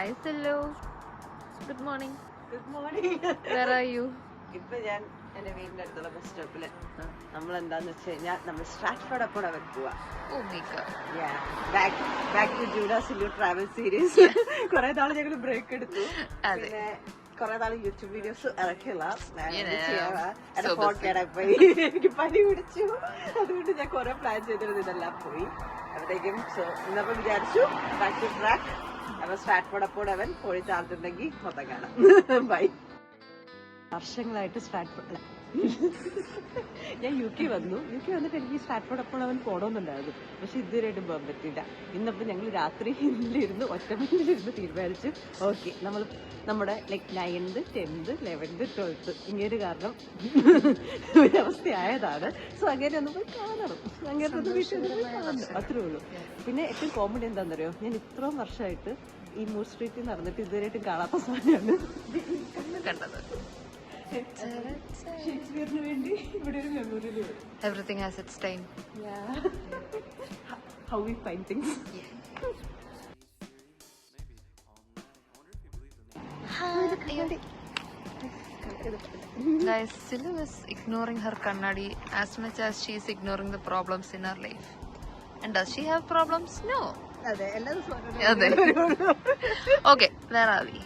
Hi, Sillu. Good morning. Good morning. Where are you? ഇപ്പൊ ഞാൻ എന്റെ വീടിന്റെ അടുത്തുള്ള ബസ് സ്റ്റോപ്പില് നമ്മൾ എന്താന്ന് വെച്ച് കഴിഞ്ഞാൽ നമ്മൾ സ്ട്രാറ്റ്ഫോർഡ് അപ്പോൺ അവർ പോവാ. Oh my God. Back to ജൂഡ സില്ലു ട്രാവൽ സീരീസ്. കുറെ നാള് ഞങ്ങൾ ബ്രേക്ക് എടുത്തു. പിന്നെ കുറെ നാള് യൂട്യൂബ് വീഡിയോസ് ഇറക്കില്ല. എന്റെ ഫോൺ കേടായി എനിക്ക് പനി പിടിച്ചു. അതുകൊണ്ട് ഞാൻ കുറെ പ്ലാൻ ചെയ്തിരുന്നു, ഇതെല്ലാം പോയി. അപ്പോഴത്തേക്കും ഇന്നപ്പോ വിചാരിച്ചു ബാക്ക് ടു ട്രാക്ക്. അപ്പൊ സ്ട്രാറ്റ്ഫോർഡ് അപ്പോൺ അവൻ പോയി ചാർജുണ്ടെങ്കിൽ മൊത്തം കാണാം. ബൈ. വർഷങ്ങളായിട്ട് സ്ട്രാറ്റ്ഫോർഡ് ഞാൻ യു കെ വന്നിട്ട് എനിക്ക് സ്ട്രാറ്റ്ഫോർഡ് അപ്പോൾ അവൻ പോകണമെന്നുണ്ടായിരുന്നു. പക്ഷെ ഇതുവരെയായിട്ടും പോകാൻ പറ്റില്ല. ഇന്നപ്പോൾ ഞങ്ങൾ രാത്രി ഹില്ലിരുന്ന് ഒറ്റമൂലിരുന്ന് തീരുമാനിച്ചു, ഓക്കെ നമ്മൾ നമ്മുടെ like 9th 10th 11th 12th ഇങ്ങനെ കാരണം ഒരവസ്ഥയായതാണ്. സോ അങ്ങനെ ഒന്ന് പോയി കാണണം, അങ്ങനെ ഒന്ന് വീട്ടിൽ കാണണം, അത്രേ ഉള്ളൂ. പിന്നെ ഏറ്റവും കോമഡി എന്താണെന്നറിയോ, ഞാൻ ഇത്രയും വർഷമായിട്ട് ഈ മൂർ സ്ട്രീറ്റിൽ നടന്നിട്ട് ഇതുവരെയായിട്ടും കാണാത്ത സാധനമാണ് കണ്ടത്. ഷേക്സ്പിയറിന് വേണ്ടി ഇവിടെ ഒരു memorial. Everything has its time. How we find things. Guys, Sillu is ignoring her kannadi as much as she is ignoring the problems in her life. And does she have problems? No. അതെ, എല്ലാ ദിവസവും. Okay, where are we?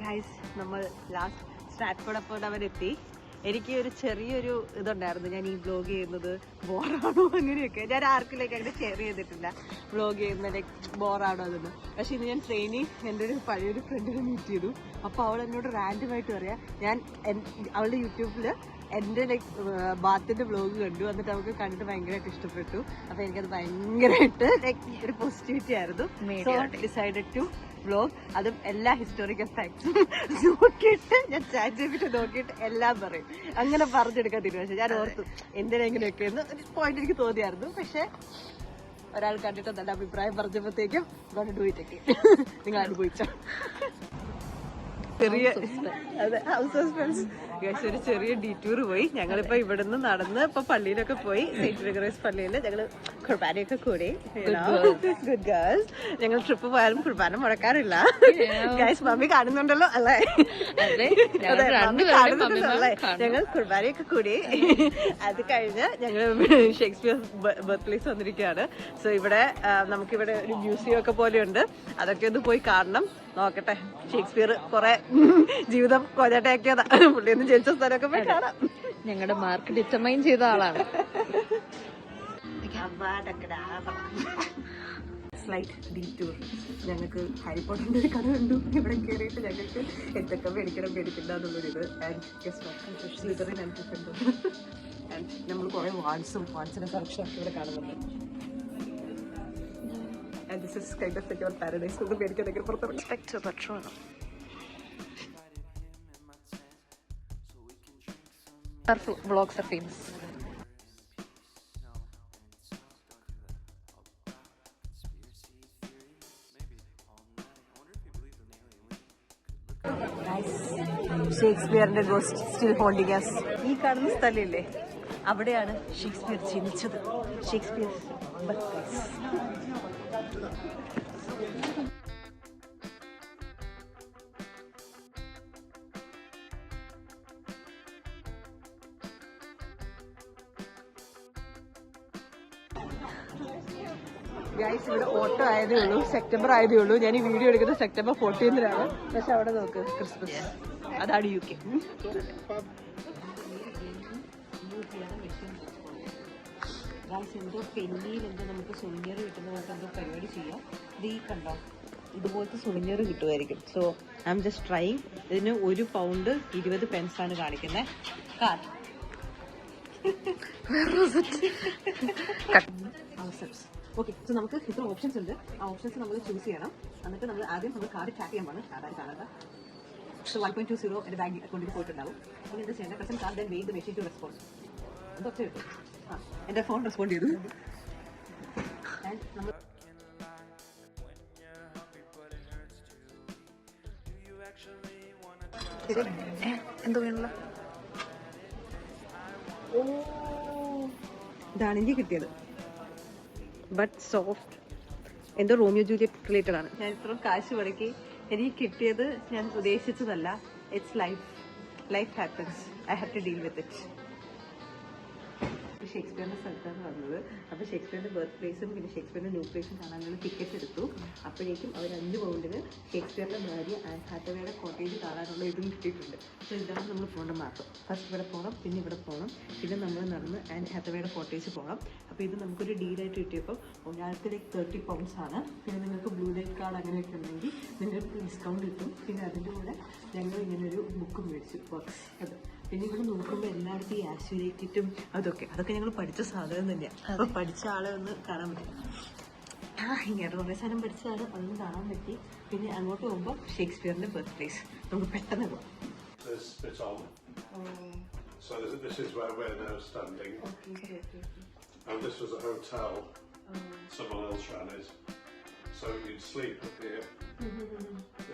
Guys, നമ്മൾ last Stratford അപ്പോൾ അവരെത്തി. എനിക്ക് ഒരു ചെറിയൊരു ഇതുണ്ടായിരുന്നു, ഞാൻ ഈ വ്ലോഗ് ചെയ്യുന്നത് ബോറാണോ അങ്ങനെയൊക്കെ. ഞാൻ ആർക്കിലേക്ക് അങ്ങനെ ഷെയർ ചെയ്തിട്ടില്ല വ്ലോഗ് ചെയ്യുന്ന ലൈക്ക് ബോറാണോ അതൊന്നും. പക്ഷെ ഇന്ന് ഞാൻ ട്രെയിനിൽ എൻ്റെ ഒരു പഴയൊരു ഫ്രണ്ടിനെ മീറ്റ് ചെയ്തു. അപ്പോൾ അവൾ എന്നോട് റാൻഡമായിട്ട് പറയാം, ഞാൻ അവളുടെ യൂട്യൂബിൽ എൻ്റെ ലൈക്ക് ബാത്തിൻ്റെ വ്ലോഗ് കണ്ടു, എന്നിട്ട് അവൾക്ക് കണ്ടിട്ട് ഭയങ്കരമായിട്ട് ഇഷ്ടപ്പെട്ടു. അപ്പോൾ എനിക്കത് ഭയങ്കരമായിട്ട് ലൈക്ക് ഒരു പോസിറ്റിവിറ്റി ആയിരുന്നു. സോ ഡിസൈഡഡ് ടു വ്ലോഗ്, അതും എല്ലാ ഹിസ്റ്റോറിക്കൽ ഫാക്ട്സും നോക്കിയിട്ട് ഞാൻ ചാറ്റ് ചെയ്തിട്ട് നോക്കിയിട്ട് എല്ലാം പറയും. അങ്ങനെ പറഞ്ഞെടുക്കാൻ തീരുമാനിച്ചു. ഞാൻ ഓർത്തു എന്തിനെങ്ങനെയൊക്കെ എന്ന് ഒരു പോയിന്റ് എനിക്ക് തോന്നിയായിരുന്നു. പക്ഷെ ഒരാൾ കണ്ടിട്ട് നല്ല അഭിപ്രായം പറഞ്ഞപ്പോഴത്തേക്കും ഡു ഇറ്റ് ഒക്കെ നിങ്ങൾ അനുഭവിച്ചോ. ചെറിയ അതെ, ഹൗസ് സസ്പെൻസ്. ഒരു ചെറിയ ഡീറ്റൂർ പോയി. ഞങ്ങളിപ്പോ ഇവിടുന്ന് നടന്ന് ഇപ്പൊ പള്ളിയിലൊക്കെ പോയി, സെന്റ് ഗ്രിഗറീസ് പള്ളിയിൽ ഞങ്ങള് കുർബാനയൊക്കെ കൂടി. Good girls. ഞങ്ങൾ ട്രിപ്പ് പോയാലും കുർബാന മുടക്കാറില്ല. ഗൈസ്, മമ്മി കാണുന്നുണ്ടല്ലോ അല്ലേ? മമ്മി കാണുന്നുണ്ടല്ലേ? ഞങ്ങൾ കുർബാനയൊക്കെ കൂടി. അത് കഴിഞ്ഞ് ഞങ്ങൾ ഷേക്സ്പിയർ ബർത്ത് പ്ലേസ് വന്നിരിക്കുകയാണ്. സോ ഇവിടെ നമുക്കിവിടെ ഒരു മ്യൂസിയം ഒക്കെ പോലെയുണ്ട്. അതൊക്കെ ഒന്ന് പോയി കാണണം. നോക്കട്ടെ, ഷേക്സ്പിയർ കുറെ ജീവിതം കൊലട്ടയാക്കിയതാ. പുള്ളിയൊന്നും ജനിച്ച സ്ഥലമൊക്കെ പോയി കാണാം. ഞങ്ങളുടെ മാർക്ക് ഡിറ്റർമൈൻ ചെയ്ത ആളാണ്. സ്ലൈറ്റ് ഡീറ്റൂർ. ഞങ്ങൾക്ക് ഹാരി പോട്ടറിന്റെ ഒരു കഥ കണ്ടു. ഇവിടെ കയറിയിട്ട് ഞങ്ങൾക്ക് എന്തൊക്കെ മേടിക്കണ്ട എന്നുള്ളൊരിത്. നമ്മൾ കുറെ വാൻസിന്റെ കളക്ഷനൊക്കെ ഇവിടെ കാണുന്നുണ്ട്. And this is kind of like your paradise. So the American like for Respect to Patron. Our vlogs are famous. ഷേക്സ്പിയറിന്റെ ഗോസ്റ്റ് സ്റ്റിൽ ഹോണ്ടിങ് us. ഈ കാണുന്ന സ്ഥലമില്ലേ, അവിടെയാണ് ഷേക്സ്പിയർ ജനിച്ചത്. Shakespeare birth place. ഗൈസ്, ഇവിടെ ഓട്ടോ ആയതേ ഉള്ളൂ, സെപ്റ്റംബർ ആയതേ ഉള്ളൂ. ഞാൻ ഈ വീഡിയോ എടുക്കുന്നത് സെപ്റ്റംബർ 14th. പക്ഷെ അവിടെ നോക്ക് ക്രിസ്മസ്. അതാണ് UK. എന്തോ പെന്നിയിൽ എന്തോ നമുക്ക് സുനിയർ കിട്ടുന്ന നമുക്ക് എന്തോ പരിപാടി ചെയ്യാം. ഇത് ഈ കണ്ടോ, ഇതുപോലത്തെ സുനിയർ കിട്ടുമായിരിക്കും. So I am just trying. ഇതിന് £1 20 pence ആണ് കാണിക്കുന്നത്. ഓക്കെ, സോ നമുക്ക് ഇത്ര ഓപ്ഷൻസ് ഉണ്ട്. ആ ഓപ്ഷൻസ് നമ്മൾ ചൂസ് ചെയ്യണം. എന്നിട്ട് നമ്മൾ ആദ്യം നമ്മൾ കാർഡ് ടാപ്പ് ചെയ്യാൻ പാടില്ല. കാർഡ് കാണാതെ. സോ 1.20 എൻ്റെ ബാങ്ക് അക്കൗണ്ടിൽ പോയിട്ടുണ്ടാവും. അപ്പോൾ എന്താ ചെയ്യേണ്ടത്? Present card then wait the machine to respond. ഇതൊക്കെ കിട്ടും. എൻ്റെ ഫോൺ റെസ്പോണ്ട് ചെയ്തു. എന്തോ വേണല്ലോ. ഇതാണ് എനിക്ക് കിട്ടിയത്. ബട്ട് സോഫ്റ്റ്, എന്തോ റോമിയോ ജൂലിയറ്റ് റിലേറ്റഡ് ആണ്. ഞാൻ ഇത്രയും കാശ് മുടക്കി എനിക്ക് കിട്ടിയത് ഞാൻ ഉദ്ദേശിച്ചതല്ല. It's life happens. I have to deal with it. ഷേക്സ്പിയറിന്റെ സ്ഥലത്താണ് വന്നത്. അപ്പോൾ ഷേക്സ്പിയറിന്റെ ബർത്ത് പ്ലേസും പിന്നെ ഷേക്സ്പിയറിന്റെ ന്യൂ പ്ലേസും കാണാനുള്ള ടിക്കറ്റ് എടുത്തു. അപ്പോഴേക്കും അവർ 5 പൗണ്ടിന് ഷേക്സ്പിയറിന്റെ ഭാര്യ ആൻ ഹാത്തവേയുടെ കോട്ടേജ് കാണാനുള്ള ഇതും കിട്ടിയിട്ടുണ്ട്. സോ ഇതാണ് നമ്മൾ പോകേണ്ട മാപ്പ്. ഫസ്റ്റ് ഇവിടെ പോകണം, പിന്നെ ഇവിടെ പോകണം, പിന്നെ നമ്മൾ നടന്ന് ആൻ ഹാത്തവേയുടെ കോട്ടേജ് പോകണം. അപ്പോൾ ഇത് നമുക്കൊരു ഡീലായിട്ട് കിട്ടിയപ്പോൾ ഒരാൾക്ക് ലൈക്ക് 30 pounds ആണ്. പിന്നെ നിങ്ങൾക്ക് ബ്ലൂ ലൈറ്റ് കാർഡ് അങ്ങനെയൊക്കെ ഉണ്ടെങ്കിൽ നിങ്ങൾക്ക് ഡിസ്കൗണ്ട് കിട്ടും. പിന്നെ അതിൻ്റെ കൂടെ ഞങ്ങൾ ഇങ്ങനൊരു ബുക്കും മേടിച്ചു, ബോക്സ്. അത് പിന്നെ ഇവിടെ നോക്കുമ്പോൾ എല്ലായിടത്തും ഈ ആശ്വര്യക്കിറ്റും അതൊക്കെ ഞങ്ങൾ പഠിച്ച സാധനം തന്നെയാണ്. അപ്പോൾ പഠിച്ച ആളെ ഒന്ന് കാണാൻ പറ്റും. ഇങ്ങനെ കുറേ സാധനം പഠിച്ചതാണ്, അതൊന്നും കാണാൻ പറ്റി. പിന്നെ അങ്ങോട്ട് പോകുമ്പോൾ ഷേക്സ്പിയറിന്റെ ബർത്ത് പ്ലേസ് നമുക്ക് പെട്ടെന്ന് പോകാം. So this is where we're now standing. And this was a hotel. Someone else ran it. So you'd sleep up here,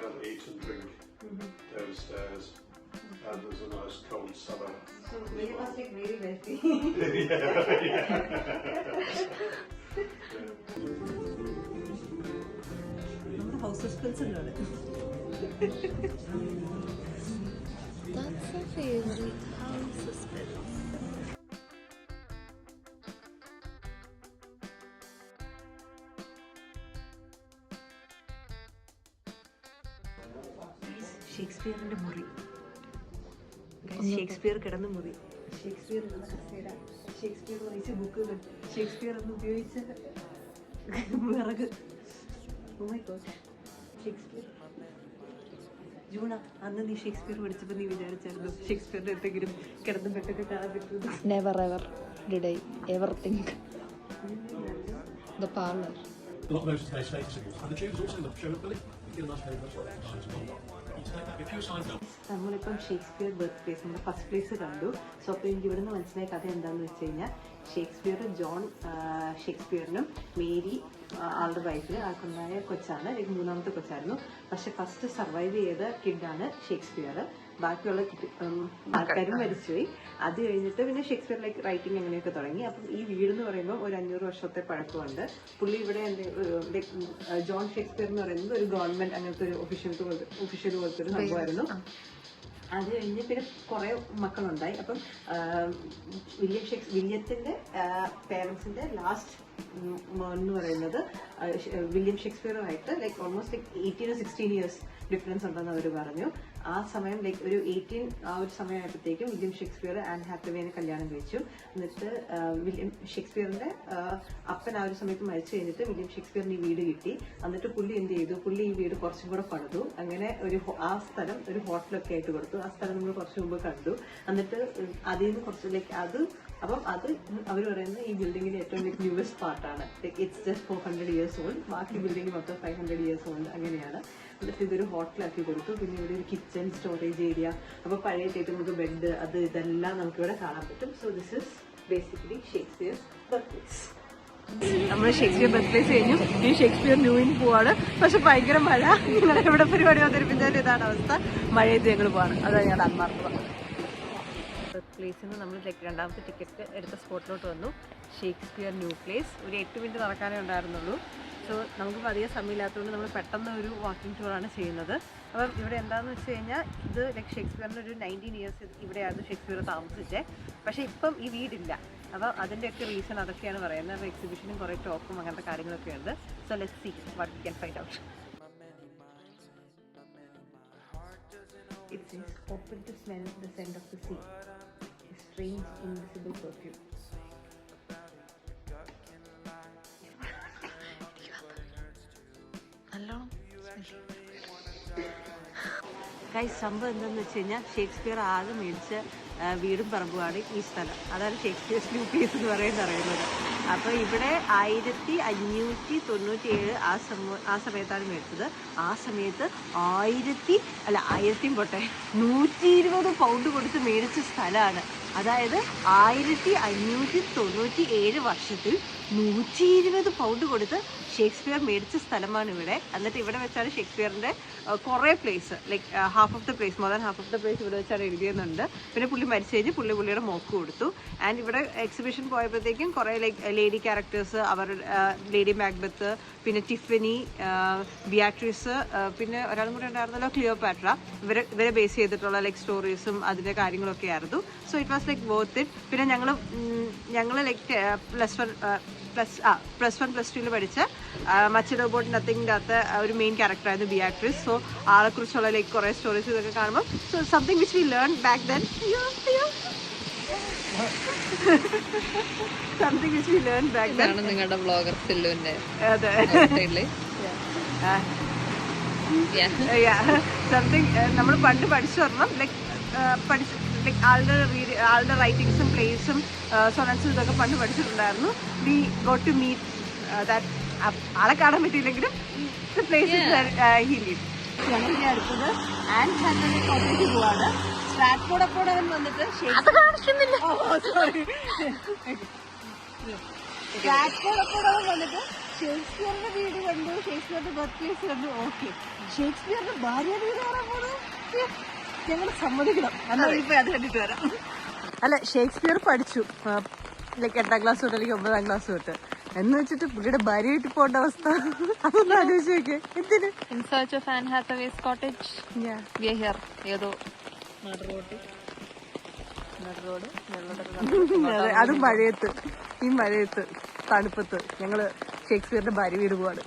and eat and drink downstairs. And there's a nice cold cellar. So we must be very wealthy. നമ്മുടെ house suspense ഉണ്ട്. That's a favorite house suspense. ഷേക്സ്പിയറിന്റെ മുറി. Shakespeare കിടന്ന മുറി. Shakespeare Shakespeare വായിച്ച ബുക്കുകൾ, Shakespeare എന്ന് ഉപയോഗിച്ച വിറക്. ഷേക്സ്പിയർ ജൂണ, അന്ന് നീ ഷേക്സ്പിയർ പഠിച്ചപ്പോൾ നീ വിചാരിച്ചായിരുന്നു ഷേക്സ്പിയറിന്റെ എന്തെങ്കിലും കിടന്നും പെട്ടൊക്കെ കാണാൻ പറ്റുന്നത്? Never ever did I ever think. The parlor. A lot of those are status symbols. And the Jews also love show ability. You get a nice paper, that's what it's like. നമ്മളിപ്പം Shakespeare birth place, നമ്മുടെ first place കണ്ടു. So അപ്പോൾ എനിക്ക് ഇവിടുന്ന് മനസ്സിലായ കഥ എന്താണെന്ന് വെച്ച് കഴിഞ്ഞാൽ, ജോൺ ഷേക്സ്പിയറിനും മേരി ആളുടെ വൈഫിന് ആൾക്കുണ്ടായ കൊച്ചാണ്, അല്ലെങ്കിൽ 3ാമത്തെ കൊച്ചായിരുന്നു. പക്ഷെ ഫസ്റ്റ് സർവൈവ് ചെയ്ത കിഡാണ് ഷേക്സ്പിയർ. ബാക്കിയുള്ള ആൾക്കാരും മരിച്ചുപോയി. അത് കഴിഞ്ഞിട്ട് പിന്നെ ഷേക്സ്പിയർ റൈറ്റിംഗ് അങ്ങനെയൊക്കെ തുടങ്ങി. അപ്പം ഈ വീടെന്ന് പറയുമ്പോൾ ഒരു 500 വർഷത്തെ പഴക്കമുണ്ട്. പുള്ളി ഇവിടെ ജോൺ ഷേക്സ്പിയർ എന്ന് പറയുന്നത് ഒരു ഗവൺമെന്റ് അങ്ങനത്തെ ഒരു ഒഫീഷ്യൽ പോലത്തെ ഒരു സംഭവമായിരുന്നു. അത് കഴിഞ്ഞ് പിന്നെ കുറെ മക്കളുണ്ടായി. അപ്പം വില്യത്തിന്റെ പേരൻസിന്റെ ലാസ്റ്റ് എന്ന് പറയുന്നത് വില്യം ഷേക്സ്പിയറുമായിട്ട് like almost 18 or 16 years difference ഉണ്ടെന്ന് അവർ പറഞ്ഞു. ആ സമയം ലൈക്ക് ഒരു 18 ആ ഒരു സമയമായപ്പോഴത്തേക്കും വില്യം ഷേക്സ്പിയർ ആൻ ഹാത്തവേനെ കല്യാണം കഴിച്ചു. എന്നിട്ട് വില്യം ഷേക്സ്പിയറിന്റെ അപ്പൻ ആ ഒരു സമയത്ത് മരിച്ചു കഴിഞ്ഞിട്ട് വില്യം ഷേക്സ്പിയറിന് ഈ വീട് കിട്ടി. എന്നിട്ട് പുള്ളി എന്ത് ചെയ്തു, പുള്ളി ഈ വീട് കുറച്ചും കൂടെ പണിതു. അങ്ങനെ ആ സ്ഥലം ഒരു ഹോട്ടലൊക്കെ ആയിട്ട് കൊടുത്തു. ആ സ്ഥലം നമ്മൾ കുറച്ച് മുമ്പ് കണ്ടു. എന്നിട്ട് അതിൽ നിന്ന് കുറച്ച് ലൈക്ക് അത് അവർ പറയുന്നത് ഈ ബിൽഡിങ്ങിന്റെ ഏറ്റവും ന്യൂവസ്റ്റ് പാർട്ടാണ്. It's just 400 years old. ബാക്കി ബിൽഡിംഗ് മൊത്തം 500 years old അങ്ങനെയാണ്. എന്നിട്ട് ഇതൊരു ഹോട്ടലാക്കി കൊടുത്തു. പിന്നെ ഇവിടെ ഒരു കിച്ചൺ, സ്റ്റോറേജ് ഏരിയ, അപ്പോൾ പഴയ ടൈപ്പ് നമുക്ക് ബെഡ്, അത് ഇതെല്ലാം നമുക്കിവിടെ കാണാൻ പറ്റും. So this is basically Shakespeare birth place. നമ്മൾ ഷേക്സ്പിയർ ബർത്ത് പ്ലേസ് കഴിഞ്ഞു. ഈ ഷേക്സ്പിയർ ന്യൂവിന് പോവാണ്. പക്ഷെ ഭയങ്കര മഴ. നിങ്ങൾ എവിടെ പരിപാടി അവതരിപ്പിച്ചാലും ഇതാണ് അവസ്ഥ. മഴയത്ത് ഞങ്ങൾ പോവാണ്. അതാണ് ഞങ്ങളുടെ ആത്മാർത്ഥത. ബർത്ത് പ്ലേസിൽ നിന്ന് നമ്മൾ 2ാമത്തെ ടിക്കറ്റ് എടുത്ത സ്പോട്ടിലോട്ട് വന്നു. Shakespeare new place. ഒരു 8 minute നടക്കാനേ ഉണ്ടായിരുന്നുള്ളൂ. സോ നമുക്ക് അധികം സമയമില്ലാത്തതുകൊണ്ട് നമ്മൾ പെട്ടെന്ന് ഒരു വാക്കിംഗ് ടൂറാണ് ചെയ്യുന്നത്. അപ്പം ഇവിടെ എന്താണെന്ന് വെച്ച് കഴിഞ്ഞാൽ, ഇത് ലൈക്ക് ഷേക്സ്പിയറിൻ്റെ ഒരു 19 years ഇവിടെയായിരുന്നു ഷേക്സ്പിയർ താമസിച്ചത്. പക്ഷേ ഇപ്പം ഈ വീടില്ല. അപ്പോൾ അതിൻ്റെയൊക്കെ റീസൺ അതൊക്കെയാണ് പറയുന്നത്. അപ്പോൾ എക്സിബിഷനും കുറേ ടോക്കും അങ്ങനത്തെ കാര്യങ്ങളൊക്കെ ഉണ്ട്. So let's see what we can find out. It says open to smell the scent of the sea. A strange invisible perfume. Guys, സംഭവം എന്താണെന്ന് വെച്ച് കഴിഞ്ഞാൽ, ഷേക്സ്പിയർ ആകെ മേടിച്ച വീടും പറമ്പുമാണ് ഈ സ്ഥലം. അതാണ് ഷേക്സ്പിയർസ് ന്യൂ പ്ലേസ് എന്ന് പറയുന്നത്. അപ്പോൾ ഇവിടെ 1597 ആ സമയത്താണ് മേടിച്ചത്. ആ സമയത്ത് 120 പൗണ്ട് കൊടുത്ത് മേടിച്ച സ്ഥലമാണ്. അതായത് 1597 വർഷത്തിൽ £120 കൊടുത്ത് ഷേക്സ്പിയർ മേടിച്ച സ്ഥലമാണ് ഇവിടെ. എന്നിട്ട് ഇവിടെ വെച്ചാണ് ഷേക്സ്പിയറിന്റെ കുറേ place, like half of the place, more than half of the place ഇവിടെ വെച്ചാണ് എഴുതിയെന്നുണ്ട്. പിന്നെ പുള്ളി മരിച്ചു കഴിഞ്ഞ് പുള്ളിയുടെ മോക്ക് കൊടുത്തു. ആൻഡ് ഇവിടെ എക്സിബിഷൻ പോയപ്പോഴത്തേക്കും കുറേ ലൈക്ക് ലേഡി ക്യാരക്ടേഴ്സ്, അവരുടെ ലേഡി മാക്ബത്ത്, പിന്നെ ടിഫനി, ബിയാട്രിസ്, പിന്നെ ഒരാളും കൂടെ ഉണ്ടായിരുന്നല്ലോ ക്ലിയോപാട്ര, ഇവരെ ബേസ് ചെയ്തിട്ടുള്ള ലൈക്ക് സ്റ്റോറീസും അതിൻ്റെ കാര്യങ്ങളൊക്കെ ആയിരുന്നു. So it was like worth it. പിന്നെ ഞങ്ങൾ ലൈക്ക് പ്ലസ് വൺ പ്ലസ് ടുവിൽ പഠിച്ച മച്ച് അബൌട്ട് നത്തിങ്ങിൻ്റെ അകത്ത് ഒരു മെയിൻ ക്യാരക്ടറായിരുന്നു ബിയാട്രിസ്. സോ ആളെക്കുറിച്ചുള്ള ലൈക്ക് കുറേ സ്റ്റോറീസ് ഇതൊക്കെ കാണുമ്പോൾ so something which we learn back then, something which we learn back then. നിങ്ങളുടെ ബ്ലോഗർ സില്ലുവിന്റെ അതെ, സംതിങ് നമ്മൾ പണ്ട് പഠിച്ചു വരണം, ലൈക്ക് ആളുടെ റൈറ്റിങ്സും പ്ലേസും സൊണൻസും ഇതൊക്കെ പണ്ട് പഠിച്ചിട്ടുണ്ടായിരുന്നു. We got to meet that. ആളെ കാണാൻ പറ്റിയില്ലെങ്കിലും ദ പ്ലേസസ് ഹി ലീവ്. ഞങ്ങളുടെ അടുത്തത് ആൻഡ് ഹാത്തവേ കോട്ടേജ് പോവാണ്. സ്ട്രാറ്റ്ഫോർഡ് അപ്പോൺ അവൻ വന്നിട്ട് സ്ട്രാറ്റ്ഫോർഡ് അപ്പോൺ അവൻ വന്നിട്ട് ഷേക്സ്പിയറിന്റെ വീട് കണ്ടു, ഷേക്സ്പിയറിന്റെ ബർത്ത് പ്ലേസ് കണ്ടു. ഓക്കെ, ഷേക്സ്പിയറിന്റെ ഭാര്യ വീട് കാണാൻ പോകുന്നു. ഞങ്ങൾ സമ്മതിക്കണം. എന്നാൽ ഇപ്പൊ അത് കണ്ടിട്ട് വരാം. അല്ല, ഷേക്സ്പിയർ പഠിച്ചു ലൈക്ക് 8ാം ക്ലാസ് തൊട്ട് അല്ലെങ്കിൽ 9ാം ക്ലാസ് തൊട്ട്. എന്ന് വെച്ചിട്ട് പുള്ളിയുടെ ഭാര്യ വീട്ടിൽ പോകേണ്ട അവസ്ഥ അതൊന്നും ആലോചിച്ച് നോക്കിയേ. എന്തിന്? In search of Anne Hathaway's cottage. Yeah. We are here. ഏതോ അതെ, അതും മഴയത്ത്, ഈ മഴയത്ത് തണുപ്പത്ത് ഞങ്ങള് ഷേക്സ്പിയറിന്റെ ഭാര്യ വീട് പോവാണ്.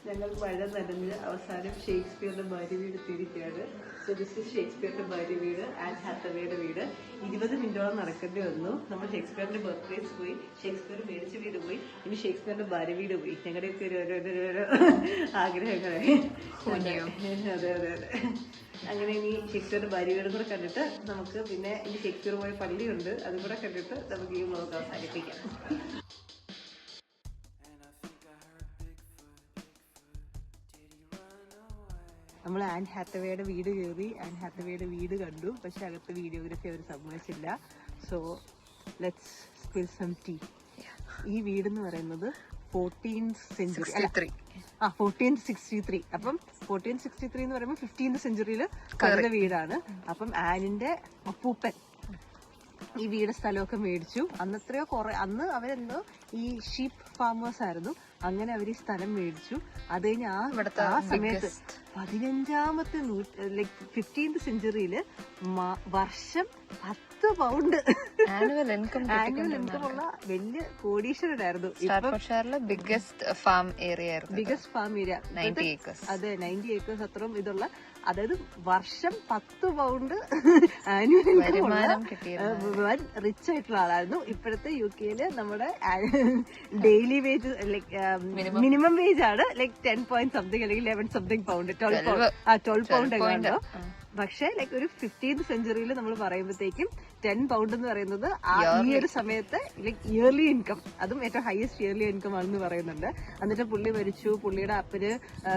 ഞങ്ങൾ മഴ നനഞ്ഞ് അവസാനം ഷേക്സ്പിയറിന്റെ ഭാര്യ വീട് എത്തിയിരിക്കുകയാണ്. സോ ദിസ് ഇസ് ഷേക്സ്പിയറിന്റെ ഭാര്യ വീട്, ആൻഡ് ഹാത്തവേയുടെ വീട്. 20 മിനിറ്റോളം നടക്കേണ്ടി വന്നു. നമ്മൾ ഷേക്സ്പിയറിന്റെ ബർത്ത് പ്ലേസ് പോയി, ഷേക്സ്പിയർ മേടിച്ച വീട് പോയി, ഇനി ഷേക്സ്പിയറിന്റെ ഭാര്യ വീട് പോയി. ഞങ്ങളുടെയൊക്കെ ഓരോ ആഗ്രഹങ്ങളായി. അതെ അതെ അതെ. അങ്ങനെ ഇനി ഷേക്സ്പിയറിന്റെ ഭാര്യ വീടും കൂടെ കണ്ടിട്ട് നമുക്ക് പിന്നെ ഇനി ഷേക്സ്പിയർ പോയ പള്ളിയുണ്ട്, അതും കൂടെ കണ്ടിട്ട് നമുക്ക് ഈ വ്ലോഗ് അവസാനിപ്പിക്കാം. നമ്മൾ ആൻ ഹാത്തവേയുടെ വീട് കയറി, ആൻ ഹാത്തവേയുടെ വീട് കണ്ടു. പക്ഷെ അകത്ത് വീഡിയോഗ്രാഫി അവർ സമ്മതിച്ചില്ല. So let's spill some tea. ഈ വീട് എന്ന് പറയുന്നത് 14th സെഞ്ചുറി, 1463. അപ്പം 1463 എന്ന് പറയുമ്പോൾ 15th സെഞ്ചുറിയിൽ കണ്ട വീടാണ്. അപ്പം ആനിന്റെ അപ്പൂപ്പൻ ഈ വീട് സ്ഥലമൊക്കെ മേടിച്ചു. അന്നത്രയോ അന്ന് അവരെന്തോ ഈ ഷീപ്പ് ഫാമേഴ്സ് ആയിരുന്നു. അങ്ങനെ അവർ ഈ സ്ഥലം മേടിച്ചു. അത് കഴിഞ്ഞ് ആ സമയത്ത് 15ാമത്തെ ലൈക്ക് 15th സെഞ്ചുറിയില് വർഷം 10 പൗണ്ട് ആനുവൽ ഇൻകം ഉള്ള വലിയ കോടീശ്വരനായിരുന്നു. Biggest farm area, biggest farm area 90 acres. അതെ, 90 acres അത്രയും ഇതുള്ള, അതായത് വർഷം 10 പൗണ്ട് ആനുവൽ ഇൻകം റിച്ച് ആയിട്ടുള്ള ആളായിരുന്നു. ഇപ്പോഴത്തെ UK-ല് നമ്മുടെ daily wage like minimum wage ആണ് ലൈക്ക് 10 പോയിന്റ് സംതിങ് അല്ലെങ്കിൽ 11 സംതിങ് പൗണ്ട്, 12 പൗണ്ട് എങ്ങാണ്ടോ. പക്ഷെ ലൈക്ക് ഒരു 15th സെഞ്ചുറിയിൽ നമ്മൾ പറയുമ്പോഴത്തേക്കും 10 പൗണ്ട് എന്ന് പറയുന്നത് ഈ ഒരു സമയത്ത് ലൈക്ക് ഇയർലി ഇൻകം, അതും ഏറ്റവും ഹയസ്റ്റ് ഇയർലി ഇൻകം ആണെന്ന് പറയുന്നുണ്ട്. എന്നിട്ട് പുള്ളി മരിച്ചു, പുള്ളിയുടെ അപ്പന്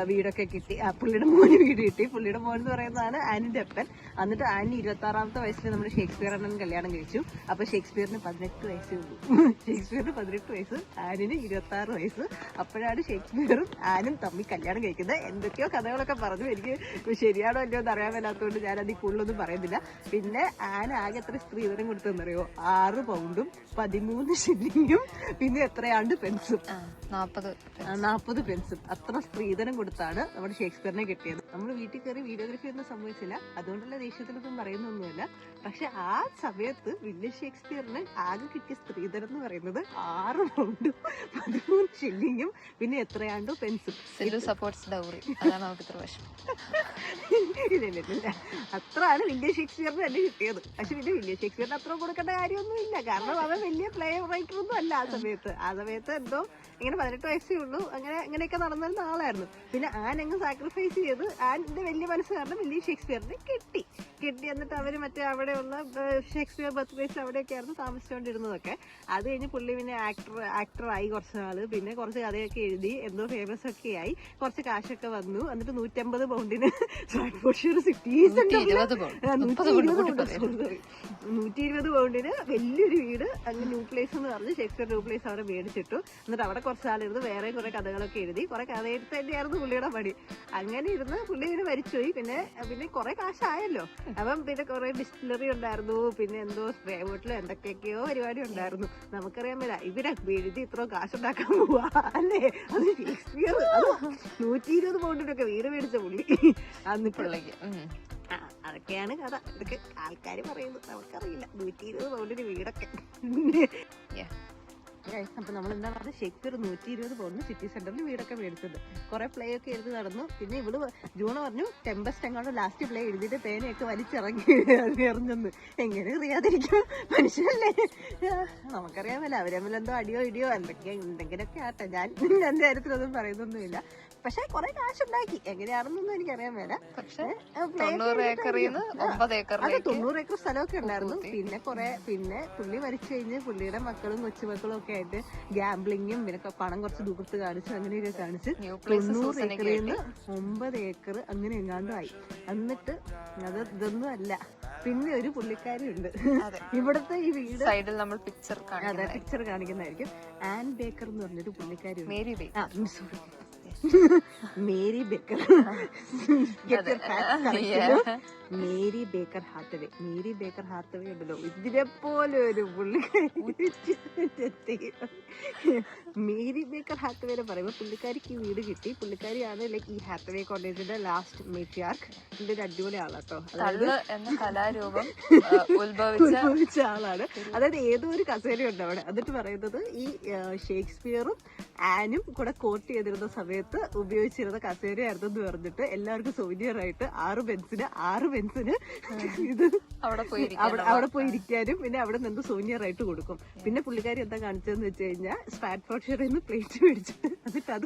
വീടൊക്കെ കിട്ടി, പുള്ളിയുടെ മോന് വീട് കിട്ടി. പുള്ളിയുടെ മോൻ എന്ന് പറയുന്നതാണ് ആനിന്റെ അപ്പൻ. എന്നിട്ട് ആനി 26ാമത്തെ വയസ്സിൽ നമ്മുടെ ഷേക്സ്പിയർ അണ്ണൻ കല്യാണം കഴിച്ചു. അപ്പൊ ഷേക്സ്പിയറിന് 18 വയസ്സേ ഉള്ളൂ. ഷേക്സ്പിയറിന് 18 വയസ്സ്, ആനിന് 26 വയസ്സ്. അപ്പോഴാണ് ഷേക്സ്പിയറും ആനും തമ്മിൽ കല്യാണം കഴിക്കുന്നത്. എന്തൊക്കെയോ കഥകളൊക്കെ പറഞ്ഞു, എനിക്ക് ശരിയാണോ അല്ലയോ എന്ന് അറിയാൻ മേലാത്തതുകൊണ്ട് ഞാനത് കൂടുതലൊന്നും പറയുന്നില്ല. പിന്നെ ആന ആകെ എത്ര സ്ത്രീധനം കൊടുത്തെന്നറിയോ? 6 പൗണ്ടും 13 ഷില്ലിങ്ങും പിന്നെ എത്രയാണ്ട് പെൻസും, 40 പെൻസും. അത്ര സ്ത്രീധനം കൊടുത്താണ് നമ്മുടെ ഷേക്സ്പിയറിനെ കിട്ടിയത്. നമ്മൾ വീട്ടിൽ കയറി വീഡിയോഗ്രാഫി ഒന്നും സംഭവിച്ചില്ല, അതുകൊണ്ടുള്ള ദേഷ്യത്തിലൊന്നും പറയുന്നൊന്നുമില്ല. പക്ഷെ ആ സമയത്ത് വില്യം ഷേക്സ്പിയറിന് ആകെ കിട്ടിയ സ്ത്രീധനം എന്ന് പറയുന്നത് 6 പൗണ്ടും 13 ഷില്ലിങ്ങും പിന്നെ എത്രയാണ്ടോ പെൻസും. ഇല്ല, അത്രയാണ് വില്യം ഷേക്സ്പിയറിന് തന്നെ കിട്ടിയത്. പക്ഷെ പിന്നെ വില്യം ഷേക്സ്പിയറിന് അത്ര കൊടുക്കേണ്ട കാര്യമൊന്നും ഇല്ല, കാരണം അവൻ വലിയ പ്ലേ റൈറ്റർ ഒന്നും അല്ല ആ സമയത്ത് എന്തോ ഇങ്ങനെ 18 വയസ്സേ ഉള്ളൂ, അങ്ങനെയൊക്കെ നടന്നിരുന്ന ആളായിരുന്നു. പിന്നെ അങ്ങ് സാക്രിഫൈസ് ചെയ്ത് ആന്റെ വലിയ മനസ്സ് കാരണം വലിയ ഷേക്സ്പിയറിനെ കെട്ടി എന്നിട്ട് അവര് മറ്റേ അവിടെയുള്ള ഷേക്സ്പിയർ ബർത്ത് പ്ലേസ് അവിടെയൊക്കെ ആയിരുന്നു താമസിച്ചുകൊണ്ടിരുന്നതൊക്കെ. അത് കഴിഞ്ഞ് പുള്ളി പിന്നെ ആക്ടറായി കുറച്ച് നാള്, പിന്നെ കുറച്ച് കഥയൊക്കെ എഴുതി, എന്തോ ഫേമസ് ഒക്കെ ആയി, കുറച്ച് കാശൊക്കെ വന്നു. എന്നിട്ട് 150 പൗണ്ടിന് സ്റ്റാറ്റ്ഫോർഡ്ഷയർ സിറ്റി സെന്ററിൽ 120 പൗണ്ടിന് വലിയൊരു വീട് അങ്ങ് ന്യൂ പ്ലേസ് എന്ന് പറഞ്ഞ് ഷേക്സ്പിയർ ന്യൂ പ്ലേസ് അവിടെ മേടിച്ചിട്ടു. എന്നിട്ട് അവിടെ കുറച്ച് നാളിരുന്ന് വേറെ കുറെ കഥകളൊക്കെ എഴുതി, കുറെ കഥ എഴുത്ത് തന്നെയായിരുന്നു പുള്ളിയുടെ പണി. അങ്ങനെ ഇരുന്ന് പുള്ളി ഇങ്ങനെ മരിച്ചുപോയി. പിന്നെ കുറെ കാശായല്ലോ. അപ്പം പിന്നെ കുറെ ഡിസ്റ്റിലറി ഉണ്ടായിരുന്നു, പിന്നെ എന്തോ സ്പ്രേ ബോട്ടിലോ എന്തൊക്കെയൊക്കെയോ പരിപാടി ഉണ്ടായിരുന്നു. നമുക്കറിയാൻ പറ്റില്ല ഇവരെ എഴുതി ഇത്ര കാശുണ്ടാക്കാൻ പോവാ അല്ലേ. അത് ഷേക്സ്പിയർ 120 പൗണ്ടിനൊക്കെ വീട് മേടിച്ച പുള്ളി അന്നിട്ടുള്ളേക്ക്. അതൊക്കെയാണ് കഥ. ഇതൊക്കെ ആൾക്കാർ പറയുന്നു, നമുക്കറിയില്ല. 120 പൗണ്ടിന് വീടൊക്കെ. അപ്പൊ നമ്മൾ എന്താ പറഞ്ഞത്, ഷേക്സ്പിയർ 120 പൗണ്ടിന് സിറ്റി സെന്ററിൽ വീടൊക്കെ മേടിച്ചത്. കുറെ പ്ലേ ഒക്കെ എഴുതി നടന്നു. പിന്നെ ഇവള് ജൂണ് പറഞ്ഞു ടെമ്പസ്റ്റ് എങ്ങാണ്ട് ലാസ്റ്റ് പ്ലേ എഴുതിയിട്ട് പേനയൊക്കെ വലിച്ചിറങ്ങി എറിഞ്ഞെന്ന്. എങ്ങനെ അറിയാതിരിക്കും, മനുഷ്യനല്ലേ. നമുക്കറിയാമല്ലോ അവരെ തമ്മിൽ എന്തോ അടിയോ ഇടിയോ എന്തെങ്കിലുമൊക്കെ ആട്ടെ. ഞാൻ എന്റെ കാര്യത്തിലൊന്നും പറയുന്നൊന്നുമില്ല. പക്ഷെ കുറെ കാശുണ്ടാക്കി, എങ്ങനെയാണെന്നൊന്നും എനിക്കറിയാൻ മേല. പക്ഷെ 90 ഏക്കർ സ്ഥലമൊക്കെ ഉണ്ടായിരുന്നു. പിന്നെ പുള്ളി മരിച്ചു കഴിഞ്ഞ് പുള്ളിയുടെ മക്കളും കൊച്ചുമക്കളും ഒക്കെ ആയിട്ട് ഗാംബ്ലിങ്ങും പിന്നെ പണം കുറച്ച് ദൂരത്ത് കാണിച്ചു, അങ്ങനെയൊക്കെ കാണിച്ച് 90 ഏക്കറിൽ നിന്ന് 9 ഏക്കർ അങ്ങനെ എങ്ങാണ്ടായി. എന്നിട്ട് ഇതൊന്നും അല്ല, പിന്നെ ഒരു പുള്ളിക്കാരി ഉണ്ട് ഇവിടുത്തെ ഈ വീട് സൈഡിൽ നമ്മൾ പിക്ചർ കാണിക്കുന്നതായിരിക്കും. ആൻ ബേക്കർ എന്ന് പറഞ്ഞൊരു പുള്ളിക്കാരി, മേരി ബേക്കർ. മേരി ബേക്കർ ഹാത്തവേ ഉണ്ടല്ലോ, ഇതിനെ പോലെ ഒരു പുള്ളിക്കാരി. മേരി ബേക്കർ ഹാത്തവേനെ പറയുമ്പോ പുള്ളിക്കാരിക്ക് ഈ വീട് കിട്ടി. പുള്ളിക്കാരിയാണ് ലൈക്ക് ഈ ഹാത്തവേ കോളേജിന്റെ ലാസ്റ്റ് മേട്രിയാർക്ക്. ഇതിന്റെ ഒരു അടിപൊളി ആളാട്ടോ, കലാരൂപം ഉത്ഭവിച്ച ആളാണ്. അതായത് ഏതോ ഒരു കസേരയുണ്ട് അവിടെ. എന്നിട്ട് പറയുന്നത് ഈ ഷേക്സ്പിയറും ആനും കൂടെ കോട്ട് ചെയ്തിരുന്ന സമയത്ത് ഉപയോഗിച്ചിരുന്ന കസേരയായിരുന്നു എന്ന് പറഞ്ഞിട്ട് എല്ലാവർക്കും സൗകര്യമായിട്ട് 6 പെൻസിന് ഇത് അവിടെ പോയി ഇരിക്കാനും പിന്നെ അവിടെ നിന്ന് സോനിയറായിട്ട് കൊടുക്കും. പിന്നെ പുള്ളിക്കാരി എന്താ കാണിച്ചതെന്ന് വെച്ച് കഴിഞ്ഞാൽ സ്റ്റാറ്റ്ഫോർഡ്ഷയറിൽ നിന്ന് പ്ലേറ്റ് മേടിച്ചിട്ട് എന്നിട്ട് അത്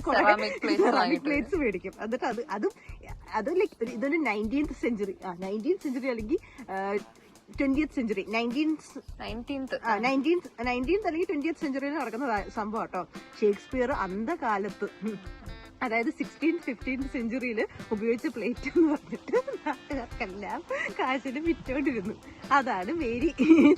സെറാമിക് പ്ലേറ്റ്സ് മേടിക്കും. എന്നിട്ട് അത് ലൈക്ക് ഇതൊരു 19th സെഞ്ചുറി അല്ലെങ്കിൽ 20th സെഞ്ചുറി 19th അല്ലെങ്കിൽ 20th സെഞ്ചുറിയിൽ നടക്കുന്ന സംഭവം കേട്ടോ. ഷേക്സ്പിയർ അന്ധകാലത്ത്, അതായത് 16th 15th സെഞ്ചുറിയിൽ ഉപയോഗിച്ച പ്ലേറ്റ് എന്ന് പറഞ്ഞിട്ട് നാട്ടുകാർക്കെല്ലാം കാശിന് വിറ്റോണ്ടിരുന്നു. അതാണ് മേരി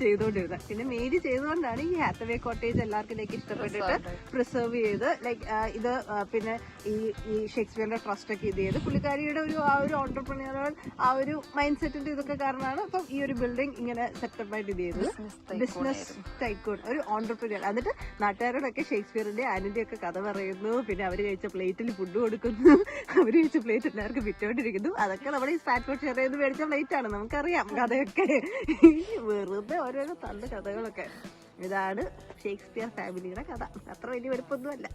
ചെയ്തുകൊണ്ടിരുന്നത്. പിന്നെ മേരി ചെയ്തുകൊണ്ടാണ് ഈ ഹാത്തവേ കോട്ടേജ് എല്ലാവർക്കും ലൈക്ക് ഇഷ്ടപ്പെട്ടിട്ട് പ്രിസർവ് ചെയ്ത് ലൈക്ക് ഇത് പിന്നെ ഈ ഷേക്സ്പിയറിന്റെ ട്രസ്റ്റ് ഒക്കെ ഇത് ചെയ്ത് പുള്ളിക്കാരിയുടെ ഒരു ഓൺടർപ്രണിയറൽ ഒരു മൈൻഡ് സെറ്റിന്റെ ഇതൊക്കെ കാരണമാണ് അപ്പം ഈ ഒരു ബിൽഡിംഗ് ഇങ്ങനെ സെറ്റപ്പ് ആയിട്ട് ഇത് ചെയ്തത്. ബിസിനസ് ടൈക്കൂൺ, ഒരു ഓൺടർപ്രണിയർ. എന്നിട്ട് നാട്ടുകാരോടൊക്കെ ഷേക്സ്പിയറിന്റെ ആനിന്റെ ഒക്കെ കഥ പറയുന്നു. പിന്നെ അവര് കഴിച്ച പ്ലേറ്റിൽ ഫുഡ് കൊടുക്കുന്നു, അവര് കഴിച്ച പ്ലേറ്റ് എല്ലാവർക്കും വിറ്റോണ്ടിരിക്കുന്നു. അതൊക്കെ നമ്മുടെ ഈ സ്റ്റാറ്റ്ഫോർഡ്ഷയറിൽ നിന്ന് മേടിച്ച പ്ലേറ്റ് ആണ്, നമുക്കറിയാം കഥയൊക്കെ. വെറുതെ ഓരോരോ തണ്ട് കഥകളൊക്കെ. ഇതാണ് ഷേക്സ്പിയർ ഫാമിലിയുടെ കഥ. അത്ര വലിയ വലുപ്പമൊന്നുമല്ല.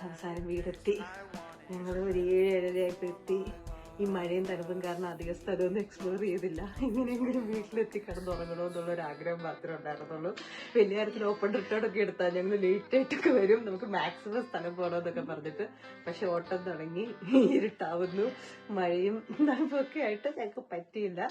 അവസാനം വീടെത്തി. ഞങ്ങൾ ഒരു 7-7:30 ആയപ്പോൾ എത്തി. ഈ മഴയും തണുപ്പും കാരണം അധികം സ്ഥലമൊന്നും എക്സ്പ്ലോർ ചെയ്തില്ല. എങ്ങനെയെങ്കിലും വീട്ടിലെത്തി കിടന്നുറങ്ങണോ എന്നുള്ളൊരു ആഗ്രഹം മാത്രമേ ഉണ്ടായിരുന്നുള്ളൂ. വലിയ കാര്യത്തിൽ ഓപ്പൺ റിട്ടേണൊക്കെ എടുത്താൽ ഞങ്ങൾ ലേറ്റ് ആയിട്ടൊക്കെ വരും, നമുക്ക് മാക്സിമം സ്ഥലം പോകണമെന്നൊക്കെ പറഞ്ഞിട്ട്. പക്ഷെ ഓട്ടം തുടങ്ങി, ഇരുട്ടാവുന്നു, മഴയും തണുപ്പൊക്കെ ആയിട്ട് ഞങ്ങൾക്ക് പറ്റിയില്ല.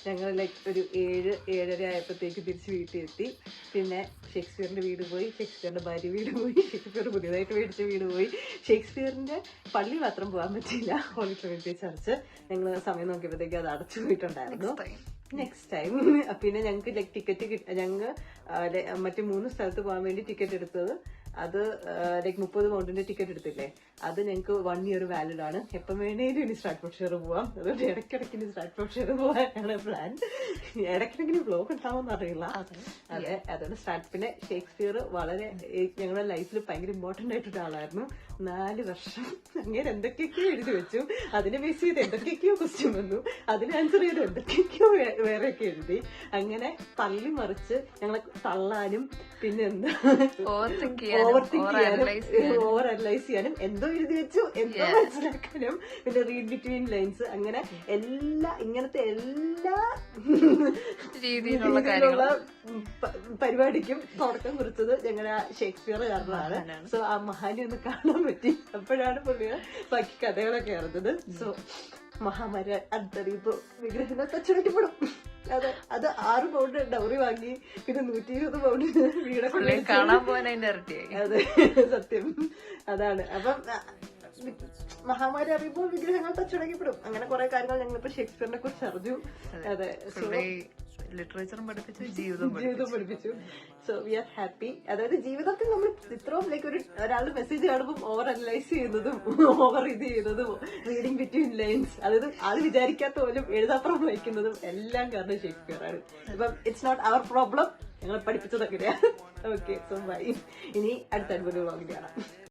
ഞങ്ങൾ ലൈക്ക് ഒരു 7-7:30 ആയപ്പോഴത്തേക്ക് തിരിച്ച് വീട്ടിലെത്തി. പിന്നെ ഷേക്സ്പിയറിന്റെ വീട് പോയി, ഷേക്സ്പിയറിന്റെ ഭാര്യ വീട് പോയി, ഷേക്സ്പിയർ പുതിയതായിട്ട് മേടിച്ച വീട് പോയി. ഷേക്സ്പിയറിന്റെ പള്ളി മാത്രം പോകാൻ പറ്റിയില്ല, ഹോളി ട്രിനിറ്റി ചർച്ച്. ഞങ്ങൾ സമയം നോക്കിയപ്പോഴത്തേക്ക് അത് അടച്ചു പോയിട്ടുണ്ടായിരുന്നു. നെക്സ്റ്റ് ടൈം പിന്നെ ഞങ്ങൾക്ക് ലൈക്ക് ടിക്കറ്റ് ഞങ്ങൾ മറ്റു 3 സ്ഥലത്ത് പോകാൻ വേണ്ടി ടിക്കറ്റ് എടുത്തത്. അത് ലൈക്ക് 30 പൗണ്ടിന്റെ ടിക്കറ്റ് എടുത്തില്ലേ, അത് ഞങ്ങൾക്ക് 1 year വാലിഡ് ആണ്. എപ്പം വേണേലും ഇനി സ്റ്റാറ്റ്ഫോർഡ്ഷയർ പോവാം. അതുകൊണ്ട് ഇടയ്ക്കിടയ്ക്ക് ഇനി സ്റ്റാറ്റ്ഫോർഡ്ഷയർ പോകാനാണ് പ്ലാൻ. ഇടയ്ക്കിടയ്ക്ക് ബ്ലോഗ് ഉണ്ടാവുമെന്ന് അറിയില്ല. അതെ, അതുകൊണ്ട് പിന്നെ ഷേക്സ്പിയർ വളരെ ഞങ്ങളുടെ ലൈഫിൽ ഭയങ്കര ഇമ്പോർട്ടന്റ് ആയിട്ടൊരു ആളായിരുന്നു. 4 വർഷം അങ്ങനെ എന്തൊക്കെയൊക്കെയോ എഴുതി വെച്ചു, അതിനെ ബേസ് ചെയ്ത് എന്തൊക്കെയൊക്കെയോ ക്വസ്റ്റ്യൻ വന്നു, അതിന് ആൻസർ ചെയ്ത് എന്തൊക്കെയൊക്കെയോ വേറെയൊക്കെ എഴുതി. അങ്ങനെ തള്ളി മറിച്ച് ഞങ്ങളെ തള്ളാനും പിന്നെ എന്താ ഓവർ അനലൈസ് ചെയ്യാനും എന്തോ എഴുതി വെച്ചു, എന്തോ മനസ്സിലാക്കാനും പിന്നെ റീഡ് ബിറ്റ്വീൻ ലൈൻസ്, അങ്ങനെ ഇങ്ങനത്തെ എല്ലാ രീതിയിലുള്ള പരിപാടിക്കും തുടക്കം കുറിച്ചത് ഞങ്ങളുടെ ഷേക്സ്പിയർ കാരണമാണ്. സോ ആ മഹാനെ ഒന്ന് കാണാൻ പറ്റി, അപ്പോഴാണ് പുള്ളിയെ ബാക്കി കഥകളൊക്കെ അറിഞ്ഞത്. സോ മഹാമാരി അടുത്തറിയപ്പോ വിഗ്രഹങ്ങൾ തച്ചുടക്കപ്പെടും. അത് 6 പൗണ്ട് ഡൗറി വാങ്ങി, പിന്നെ 120 പൗണ്ട് വീടൊക്കെ കാണാൻ പോകാൻ അതിന്റെ ഇരട്ടിയായി. അതെ, സത്യം അതാണ്. അപ്പം മഹാമാരി അറിയുമ്പോൾ വിഗ്രഹങ്ങൾ തച്ചുടക്കപ്പെടും. അങ്ങനെ കുറെ കാര്യങ്ങൾ ഞങ്ങളിപ്പോ ഷേക്സ്പിയറിനെ കുറിച്ച് അറിഞ്ഞു. അതെ, ലിറ്ററേച്ചറും പഠിപ്പിച്ചു, ജീവിതം പഠിപ്പിച്ചു. So we are happy. അതായത് ജീവിതത്തിൽ നമ്മൾ ഇത്രയും ലൈക്ക് ഒരാളുടെ മെസ്സേജ് കാണുമ്പോൾ ഓവർ അനലൈസ് ചെയ്യുന്നതും ഓവർ ഇത് ചെയ്യുന്നതും റീഡിങ് ബിറ്റ്വീൻ ലൈൻസ്, അതായത് ആള് വിചാരിക്കാത്ത പോലും എഴുതാപ്പുറം വഹിക്കുന്നതും എല്ലാം കാരണം ഷേക്സ്പിയർ ആണ്. ഇപ്പം ഇറ്റ്സ് നോട്ട് അവർ പ്രോബ്ലം, ഞങ്ങൾ പഠിപ്പിച്ചത് അങ്ങനെയാണ്. Okay, so bye. ഇനി അടുത്ത അടിപൊളി വ്ളോഗിൽ കാണാം.